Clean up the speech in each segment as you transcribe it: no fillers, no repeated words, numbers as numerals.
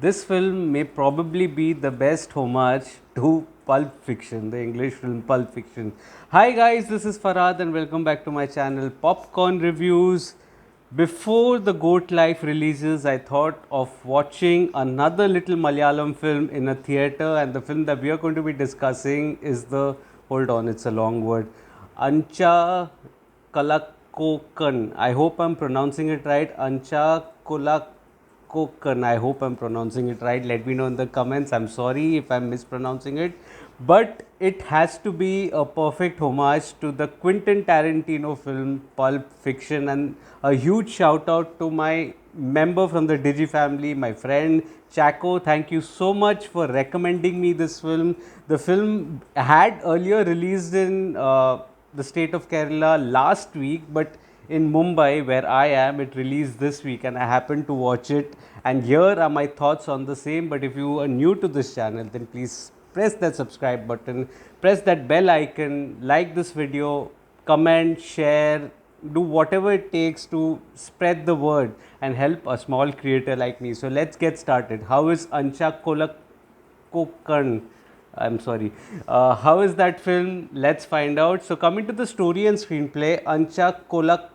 this film may probably be the best homage to Pulp Fiction, the English film Pulp Fiction. Hi guys, this is Farhad and welcome back to my channel Popcorn Reviews. Before the Goat Life releases, I thought of watching another little Malayalam film in a theatre, and the film that we are going to be discussing is the, hold on, it's a long word, Anchakkallakokkan. I hope I'm pronouncing it right. Anchakkallakokkan. I hope I'm pronouncing it right. Let me know in the comments. I'm sorry if I'm mispronouncing it. But it has to be a perfect homage to the Quentin Tarantino film Pulp Fiction, and a huge shout out to my member from the Digi family, my friend Chaco. Thank you so much for recommending me this film. The film had earlier released in the state of Kerala last week, but in Mumbai, where I am, it released this week and I happened to watch it. And here are my thoughts on the same. But if you are new to this channel, then please press that subscribe button, press that bell icon, like this video, comment, share, do whatever it takes to spread the word and help a small creator like me. So let's get started. How is Anchakkallakokkan? I'm sorry. How is that film? Let's find out. So coming to the story and screenplay, Anchakkallakokkan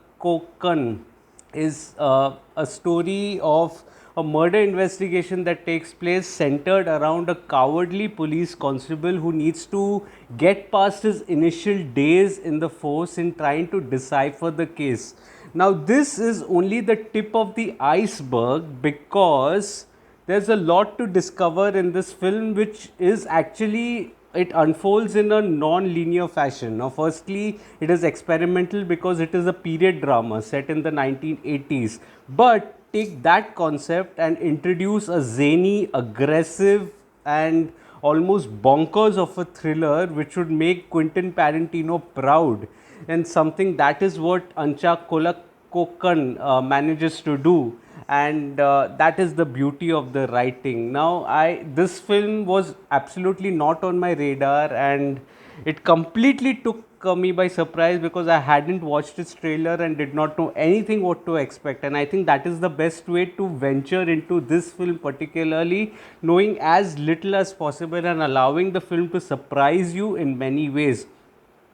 is a story of a murder investigation that takes place centered around a cowardly police constable who needs to get past his initial days in the force in trying to decipher the case. Now, this is only the tip of the iceberg because there's a lot to discover in this film, which is actually, it unfolds in a non-linear fashion. Now, firstly, it is experimental because it is a period drama set in the 1980s. But take that concept and introduce a zany, aggressive, and almost bonkers of a thriller, which would make Quentin Tarantino proud. And something that is what Anchakkallakokkan manages to do, and that is the beauty of the writing. Now, this film was absolutely not on my radar, and it completely took me by surprise because I hadn't watched its trailer and did not know anything what to expect. And I think that is the best way to venture into this film, particularly knowing as little as possible and allowing the film to surprise you in many ways.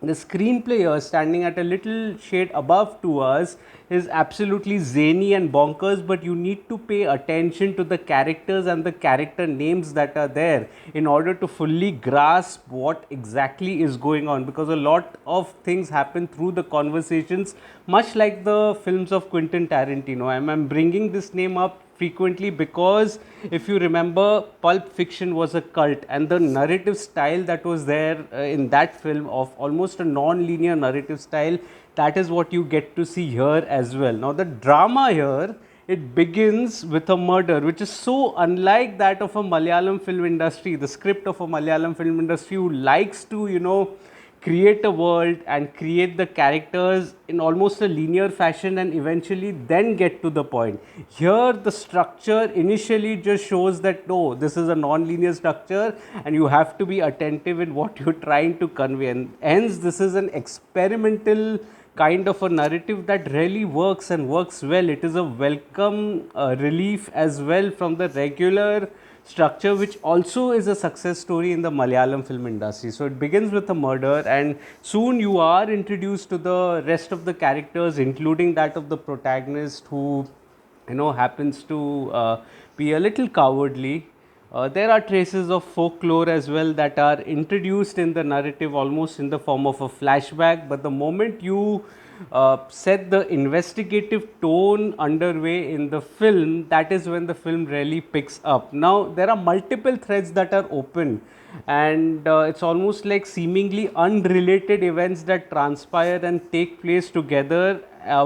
The screenplay here, standing at a little shade above to us, is absolutely zany and bonkers, but you need to pay attention to the characters and the character names that are there in order to fully grasp what exactly is going on, because a lot of things happen through the conversations, much like the films of Quentin Tarantino. I'm bringing this name up frequently because if you remember, Pulp Fiction was a cult, and the narrative style that was there in that film, of almost a non-linear narrative style, that is what you get to see here as well. Now, the drama here, it begins with a murder which is so unlike that of a Malayalam film industry, the script of a Malayalam film industry who likes to, create a world and create the characters in almost a linear fashion and eventually then get to the point. Here, the structure initially just shows that no, this is a non-linear structure and you have to be attentive in what you're trying to convey, and hence this is an experimental kind of a narrative that really works and works well. It is a welcome relief as well from the regular structure, which also is a success story in the Malayalam film industry. So it begins with a murder, and soon you are introduced to the rest of the characters, including that of the protagonist, who happens to be a little cowardly. There are traces of folklore as well that are introduced in the narrative, almost in the form of a flashback. But the moment you set the investigative tone underway in the film, that is when the film really picks up. Now, there are multiple threads that are open, and it's almost like seemingly unrelated events that transpire and take place together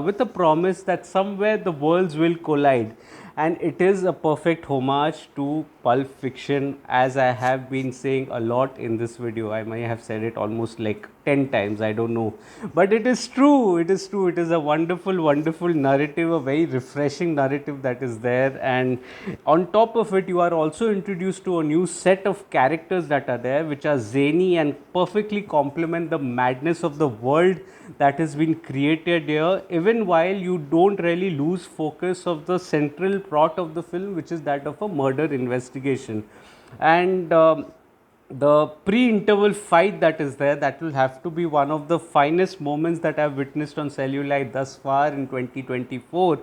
with a promise that somewhere the worlds will collide. And it is a perfect homage to Pulp Fiction, as I have been saying a lot in this video. I may have said it almost like 10 times, I don't know. But it is true, it is true. It is a wonderful, wonderful narrative, a very refreshing narrative that is there. And on top of it, you are also introduced to a new set of characters that are there, which are zany and perfectly complement the madness of the world that has been created here, even while you don't really lose focus of the central plot of the film, which is that of a murder investigation. And the pre-interval fight that is there, that will have to be one of the finest moments that I've witnessed on Cellulite thus far in 2024.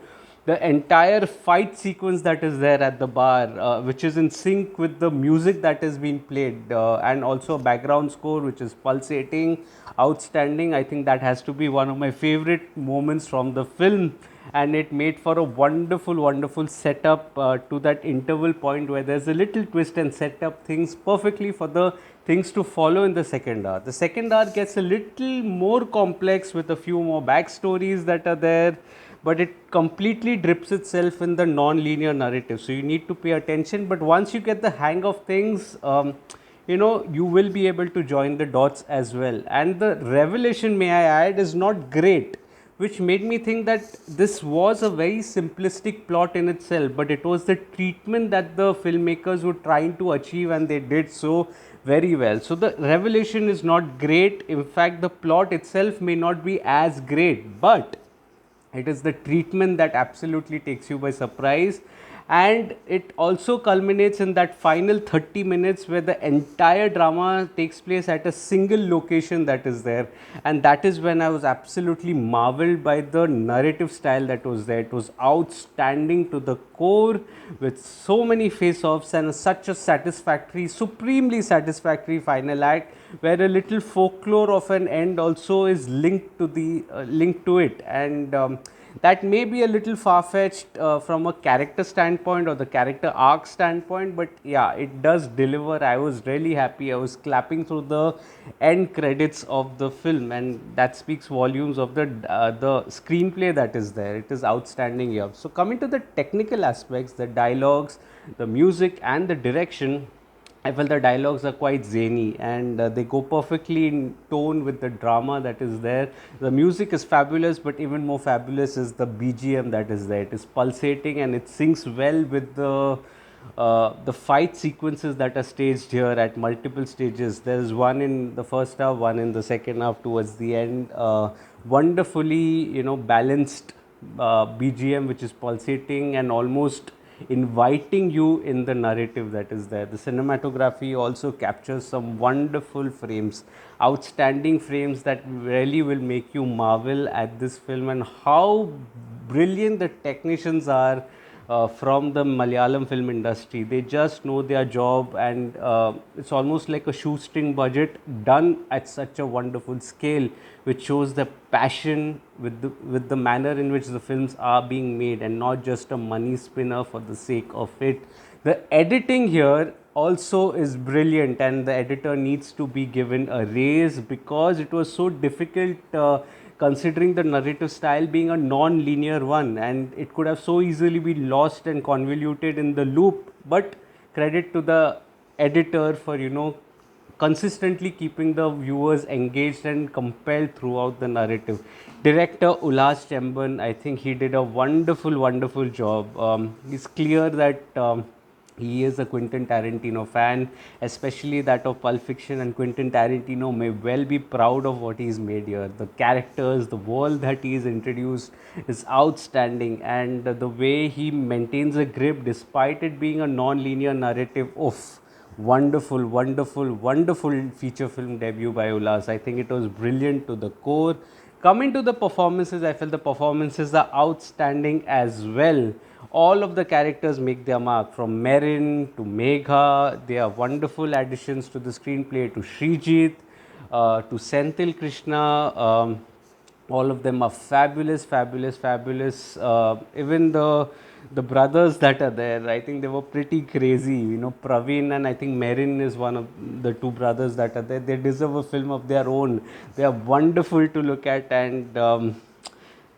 The entire fight sequence that is there at the bar, which is in sync with the music that is being played, and also a background score which is pulsating, outstanding. I think that has to be one of my favorite moments from the film, and it made for a wonderful, wonderful setup to that interval point where there's a little twist and set up things perfectly for the things to follow in the second hour. The second hour gets a little more complex with a few more backstories that are there, but it completely drips itself in the non-linear narrative. So you need to pay attention, but once you get the hang of things, you will be able to join the dots as well. And the revelation, may I add, is not great, which made me think that this was a very simplistic plot in itself, but it was the treatment that the filmmakers were trying to achieve, and they did so very well. So the revelation is not great. In fact, the plot itself may not be as great, but it is the treatment that absolutely takes you by surprise. And it also culminates in that final 30 minutes where the entire drama takes place at a single location that is there. And that is when I was absolutely marveled by the narrative style that was there. It was outstanding to the core, with so many face-offs and such a satisfactory, supremely satisfactory final act, where a little folklore of an end also is linked to it. And that may be a little far-fetched from a character standpoint or the character arc standpoint, but yeah, it does deliver. I was really happy. I was clapping through the end credits of the film, and that speaks volumes of the screenplay that is there. It is outstanding here. So coming to the technical aspects, the dialogues, the music and the direction, I felt the dialogues are quite zany, and they go perfectly in tone with the drama that is there. The music is fabulous, but even more fabulous is the BGM that is there. It is pulsating and it syncs well with the fight sequences that are staged here at multiple stages. There is one in the first half, one in the second half towards the end. Wonderfully, balanced BGM, which is pulsating and almost inviting you in the narrative that is there. The cinematography also captures some wonderful frames, outstanding frames that really will make you marvel at this film and how brilliant the technicians are from the Malayalam film industry. They just know their job, and it's almost like a shoestring budget done at such a wonderful scale, which shows the passion with the manner in which the films are being made, and not just a money spinner for the sake of it. The editing here also is brilliant, and the editor needs to be given a raise, because it was so difficult considering the narrative style being a non-linear one, and it could have so easily been lost and convoluted in the loop. But credit to the editor for consistently keeping the viewers engaged and compelled throughout the narrative. Director Ulas Chemban, I think he did a wonderful, wonderful job. It's clear that he is a Quentin Tarantino fan, especially that of Pulp Fiction, and Quentin Tarantino may well be proud of what he's made here. The characters, the world that he's introduced is outstanding, and the way he maintains a grip despite it being a non-linear narrative. Oof. Wonderful, wonderful, wonderful feature film debut by Ulas. I think it was brilliant to the core. Coming to the performances, I felt the performances are outstanding as well. All of the characters make their mark, from Merin to Megha. They are wonderful additions to the screenplay, to Srijit, to Senthil Krishna. All of them are fabulous, fabulous, fabulous. Even the brothers that are there, I think they were pretty crazy. Praveen and I think Merin is one of the two brothers that are there. They deserve a film of their own. They are wonderful to look at, and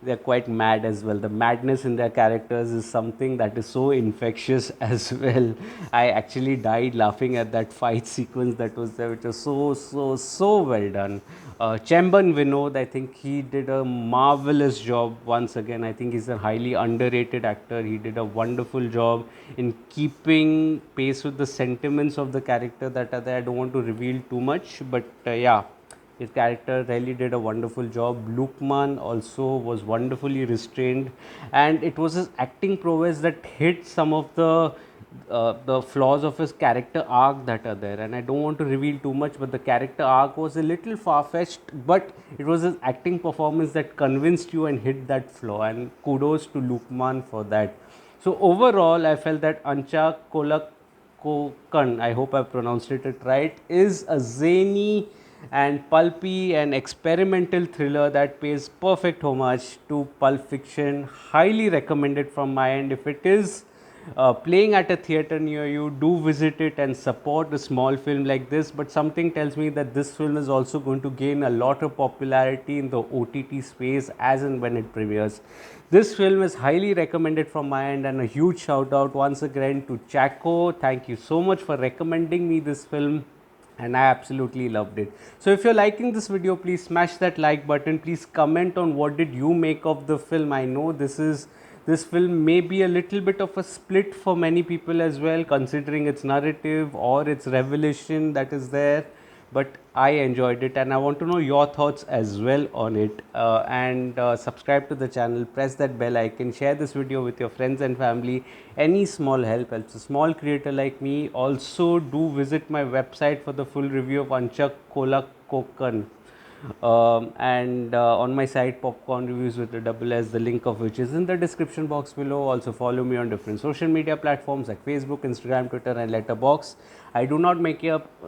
they're quite mad as well. The madness in their characters is something that is so infectious as well. I actually died laughing at that fight sequence that was there, which was so well done. Chemban Vinod, I think he did a marvelous job once again. I think he's a highly underrated actor. He did a wonderful job in keeping pace with the sentiments of the character that are there. I don't want to reveal too much, but yeah, his character really did a wonderful job. Lukman also was wonderfully restrained, and it was his acting prowess that hit some of the flaws of his character arc that are there. And I don't want to reveal too much, but the character arc was a little far fetched, but it was his acting performance that convinced you and hit that flaw. And kudos to Lukman for that. So overall, I felt that Anchakkallakokkan, I hope I pronounced it right, is a zany and pulpy and experimental thriller that pays perfect homage to Pulp Fiction. Highly recommended from my end. If it is playing at a theater near you, do visit it and support a small film like this. But something tells me that this film is also going to gain a lot of popularity in the OTT space as and when it premieres. This film is highly recommended from my end, and a huge shout out once again to Chaco. Thank you so much for recommending me this film, and I absolutely loved it. So if you're liking this video, please smash that like button. Please comment on what did you make of the film. I know this film may be a little bit of a split for many people as well, considering its narrative or its revelation that is there, but I enjoyed it, and I want to know your thoughts as well on it. And subscribe to the channel, press that bell icon, share this video with your friends and family. Any small help helps a small creator like me. Also, do visit my website for the full review of Anchakkallakokkan. And on my site, Popcorn Reviews with a double S, the link of which is in the description box below. Also follow me on different social media platforms like Facebook, Instagram, Twitter and Letterboxd. I do not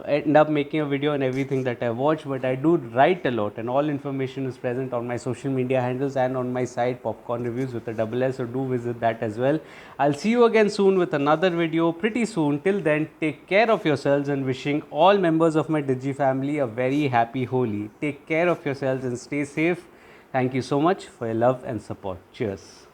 end up making a video on everything that I watch, but I do write a lot, and all information is present on my social media handles and on my site, Popcorn Reviews with a double S, so do visit that as well. I'll see you again soon with another video pretty soon. Till then, take care of yourselves, and wishing all members of my Digi family a very happy Holi. Take care of yourselves and stay safe. Thank you so much for your love and support. Cheers.